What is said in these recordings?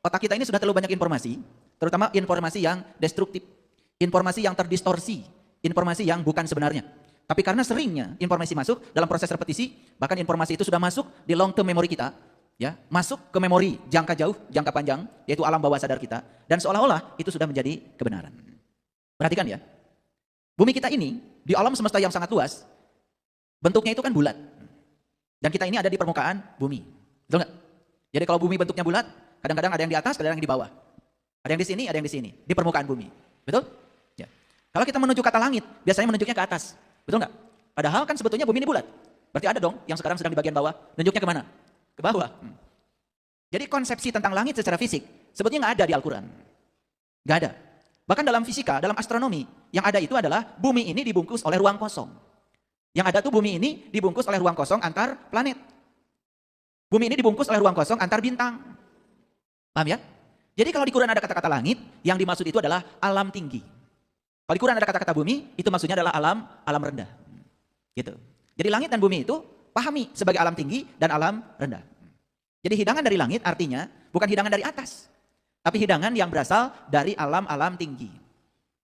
Otak kita ini sudah terlalu banyak informasi, terutama informasi yang destruktif, informasi yang terdistorsi, informasi yang bukan sebenarnya. Tapi karena seringnya informasi masuk dalam proses repetisi, bahkan informasi itu sudah masuk di long term memory kita, ya, masuk ke memori jangka jauh, jangka panjang, yaitu alam bawah sadar kita, dan seolah-olah itu sudah menjadi kebenaran. Perhatikan ya, bumi kita ini di alam semesta yang sangat luas, bentuknya itu kan bulat, dan kita ini ada di permukaan bumi, betul nggak? Jadi kalau bumi bentuknya bulat, kadang-kadang ada yang di atas, kadang-kadang yang di bawah, ada yang di sini, ada yang di sini, di permukaan bumi, betul? Ya. Kalau kita menuju kata langit, biasanya menunjuknya ke atas, betul nggak? Padahal kan sebetulnya bumi ini bulat, berarti ada dong yang sekarang sedang di bagian bawah, nunjuknya kemana? Ke bawah. Jadi konsepsi tentang langit secara fisik sebetulnya nggak ada di Al-Quran. Nggak ada. Bahkan dalam fisika, dalam astronomi, yang ada itu adalah bumi ini dibungkus oleh ruang kosong. Yang ada tuh bumi ini dibungkus oleh ruang kosong antar planet. Bumi ini dibungkus oleh ruang kosong antar bintang. Paham ya? Jadi kalau di Quran ada kata-kata langit, yang dimaksud itu adalah alam tinggi. Kalau di Quran ada kata-kata bumi, itu maksudnya adalah alam rendah. Gitu. Jadi langit dan bumi itu pahami sebagai alam tinggi dan alam rendah. Jadi hidangan dari langit artinya bukan hidangan dari atas, tapi hidangan yang berasal dari alam-alam tinggi.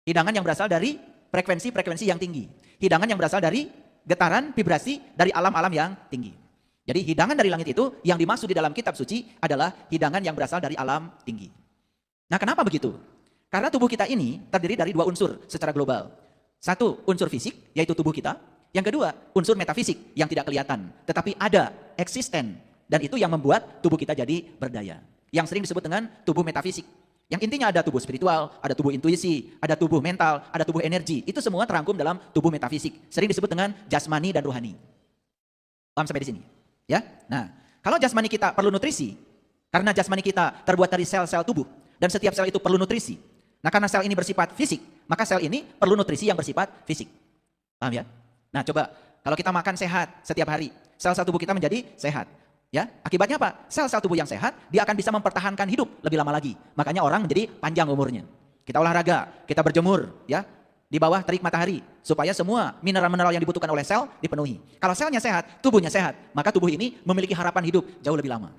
Hidangan yang berasal dari frekuensi-frekuensi yang tinggi. Hidangan yang berasal dari getaran, vibrasi dari alam-alam yang tinggi. Jadi hidangan dari langit itu yang dimaksud di dalam kitab suci adalah hidangan yang berasal dari alam tinggi. Nah, kenapa begitu? Karena tubuh kita ini terdiri dari dua unsur secara global. Satu, unsur fisik, yaitu tubuh kita. Yang kedua, unsur metafisik yang tidak kelihatan, tetapi ada, eksisten. Dan itu yang membuat tubuh kita jadi berdaya. Yang sering disebut dengan tubuh metafisik. Yang intinya ada tubuh spiritual, ada tubuh intuisi, ada tubuh mental, ada tubuh energi. Itu semua terangkum dalam tubuh metafisik. Sering disebut dengan jasmani dan rohani. Paham sampai di sini? Ya, nah, kalau jasmani kita perlu nutrisi, karena jasmani kita terbuat dari sel-sel tubuh, dan setiap sel itu perlu nutrisi. Nah, karena sel ini bersifat fisik, maka sel ini perlu nutrisi yang bersifat fisik. Paham ya? Nah, coba kalau kita makan sehat setiap hari, sel-sel tubuh kita menjadi sehat. Ya, akibatnya apa? Sel-sel tubuh yang sehat, dia akan bisa mempertahankan hidup lebih lama lagi. Makanya orang menjadi panjang umurnya. Kita olahraga, kita berjemur, ya, di bawah terik matahari, supaya semua mineral-mineral yang dibutuhkan oleh sel dipenuhi. Kalau selnya sehat, tubuhnya sehat, maka tubuh ini memiliki harapan hidup jauh lebih lama.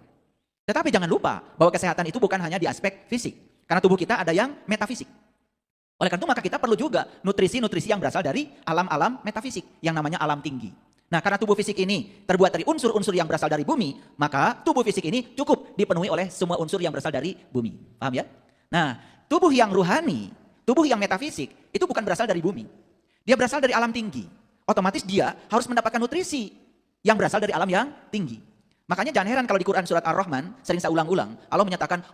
Tetapi jangan lupa bahwa kesehatan itu bukan hanya di aspek fisik, karena tubuh kita ada yang metafisik. Oleh karena itu maka kita perlu juga nutrisi-nutrisi yang berasal dari alam-alam metafisik, yang namanya alam tinggi. Nah, karena tubuh fisik ini terbuat dari unsur-unsur yang berasal dari bumi, maka tubuh fisik ini cukup dipenuhi oleh semua unsur yang berasal dari bumi. Paham ya? Nah, tubuh yang ruhani, tubuh yang metafisik, itu bukan berasal dari bumi. Dia berasal dari alam tinggi. Otomatis dia harus mendapatkan nutrisi yang berasal dari alam yang tinggi. Makanya jangan heran kalau di Quran surat Ar-Rahman, sering saya ulang-ulang, Allah menyatakan,